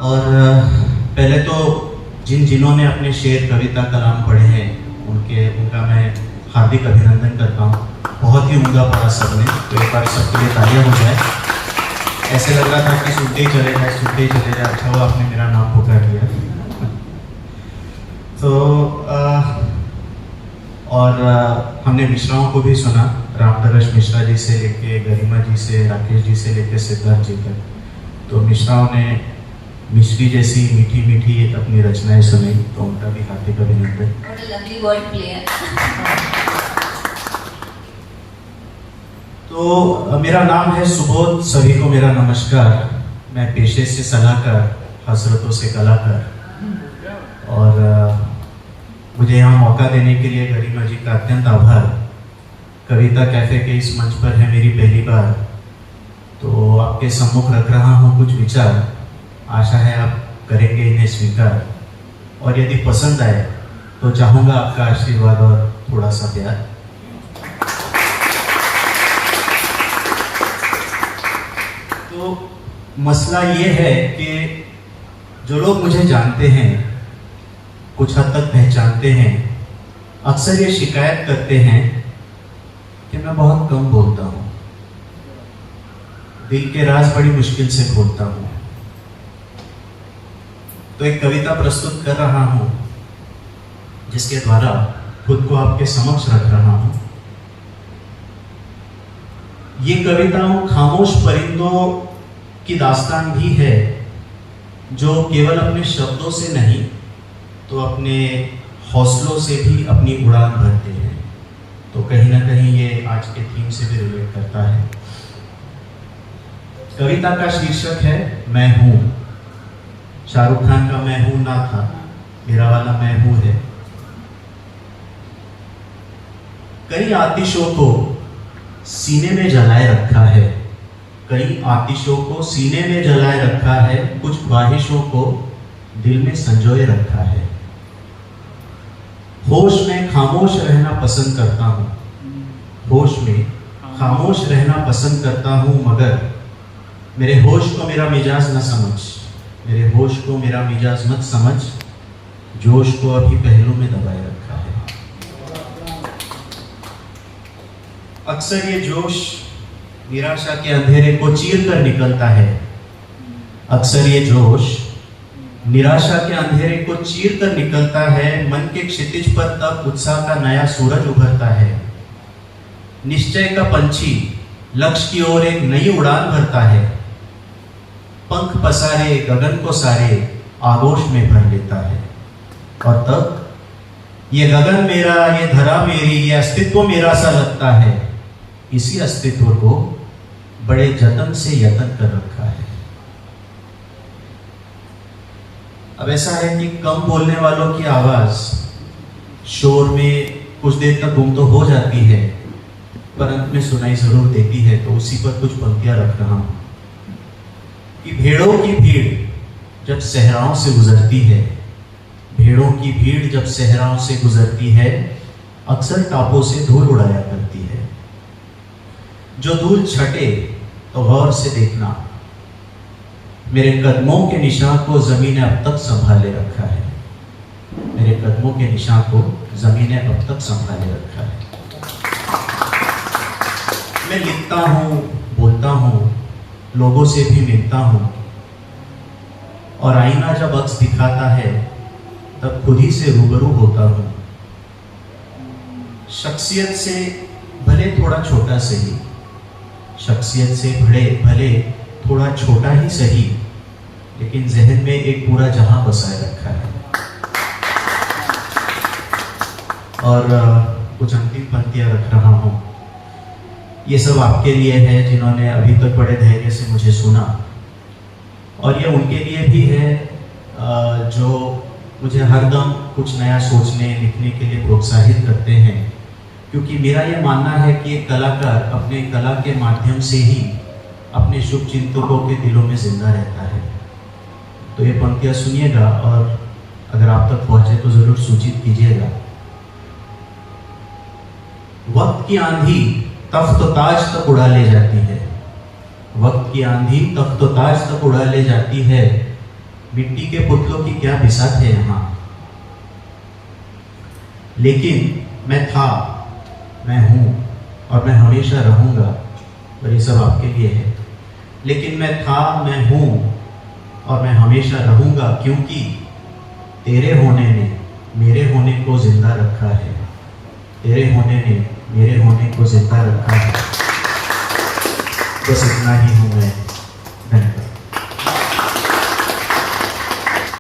और पहले तो जिन्होंने अपने शेर कविता कलाम पढ़े हैं उनका मैं हार्दिक अभिनंदन करता हूँ। बहुत ही उम्दा पढ़ा सबने, तो एक बार सबके लिए तालियां हो जाए। ऐसे लग रहा था कि सुनते ही चले जाए। अच्छा हुआ आपने मेरा नाम पुकार दिया। तो हमने मिश्राओं को भी सुना, रामदरश मिश्रा जी से लेके गरिमा जी से, राकेश जी से लेके सिद्धार्थ जी तक। तो मिश्राओं ने मिश्री जैसी मीठी मीठी अपनी रचनाएं सुनाई, तो उनका भी हार्दिक अभिनंदन। तो मेरा नाम है सुबोध, सभी को मेरा नमस्कार। मैं पेशे से सलाहकार, हसरतों से कलाकार। और मुझे यहाँ मौका देने के लिए गरिमा जी का अत्यंत आभार। कविता कैफे के इस मंच पर है मेरी पहली बार, तो आपके सम्मुख रख रहा हूँ कुछ विचार। आशा है आप करेंगे इन्हें स्वीकार, और यदि पसंद आए तो चाहूँगा आपका आशीर्वाद और थोड़ा सा प्यार। तो मसला ये है कि जो लोग मुझे जानते हैं, कुछ हद तक पहचानते हैं, अक्सर ये शिकायत करते हैं कि मैं बहुत कम बोलता हूँ, दिल के राज बड़ी मुश्किल से खोलता हूँ। तो एक कविता प्रस्तुत कर रहा हूँ जिसके द्वारा खुद को आपके समक्ष रख रहा हूँ। ये कविता खामोश परिंदों की दास्तान भी है, जो केवल अपने शब्दों से नहीं तो अपने हौसलों से भी अपनी उड़ान भरते हैं। तो कहीं ना कहीं ये आज के थीम से भी रिलेट करता है। कविता का शीर्षक है मैं हूं। शाहरुख खान का मैं हूं ना था, मेरा वाला मैं हूं है। कई आतिशों को सीने में जलाए रखा है, कई आतिशों को सीने में जलाए रखा है, कुछ ख्वाहिशों को दिल में संजोए रखा है। होश में खामोश रहना पसंद करता हूँ, होश में खामोश रहना पसंद करता हूँ, मगर मेरे होश को मेरा मिजाज न समझ, मेरे होश को मेरा मिजाज मत समझ, जोश को अभी पहलू में दबाए रखा है। अक्सर ये जोश निराशा के अंधेरे को चीर कर निकलता है, अक्सर ये जोश निराशा के अंधेरे को चीर कर निकलता है। मन के क्षितिज पर तब उत्साह का नया सूरज उभरता है। निश्चय का पंछी लक्ष्य की ओर एक नई उड़ान भरता है। पंख पसारे गगन को सारे आगोश में भर लेता है। और तब ये गगन मेरा, ये धरा मेरी, ये अस्तित्व मेरा सा लगता है। इसी अस्तित्व को बड़े जतन से यतन कर रखा है। अब ऐसा है कि कम बोलने वालों की आवाज शोर में कुछ देर तक गुम तो हो जाती है, पर अंत में सुनाई जरूर देती है। तो उसी पर कुछ पंक्तियां रख रहा हूं कि भेड़ों की भीड़ जब सहराओं से गुजरती है, भेड़ों की भीड़ जब सहराओं से गुजरती है, अक्सर टापों से धूल उड़ाया करती है। जो धूल छटे तो गौर से देखना, मेरे कदमों के निशान को जमीन ने अब तक संभाले रखा है, मेरे कदमों के निशान को जमीन ने अब तक संभाले रखा है। मैं लिखता हूँ, बोलता हूँ, लोगों से भी मिलता हूँ, और आईना जब अक्स दिखाता है तब खुद ही से रूबरू होता हूँ। शख्सियत से भले थोड़ा छोटा सही, शख्सियत से भले थोड़ा छोटा ही सही, लेकिन जहन में एक पूरा जहां बसाए रखा है। और कुछ अंतिम पंक्तियां रख रहा हूं। ये सब आपके लिए है जिन्होंने अभी तक बड़े धैर्य से मुझे सुना, और ये उनके लिए भी है जो मुझे हरदम कुछ नया सोचने लिखने के लिए प्रोत्साहित करते हैं। क्योंकि मेरा ये मानना है कि एक कलाकार अपने कला के माध्यम से ही अपने शुभ चिंतकों के दिलों में जिंदा रहता है। तो ये पंक्तियां सुनिएगा, और अगर आप तक पहुंचे तो जरूर सूचित कीजिएगा। वक्त की आंधी तख्त ताज तक उड़ा ले जाती है, वक्त की आंधी तख्त ताज तक उड़ा ले जाती है, मिट्टी के पुतलों की क्या बिसात है यहाँ। लेकिन मैं था, मैं हूँ और मैं हमेशा रहूँगा, और ये सब आपके लिए है। लेकिन मैं था, मैं हूँ और मैं हमेशा रहूँगा, क्योंकि तेरे होने ने मेरे होने को जिंदा रखा है। तेरे होने ने मेरे होने को जिंदा रखा है। बस इतना ही हूँ मैं।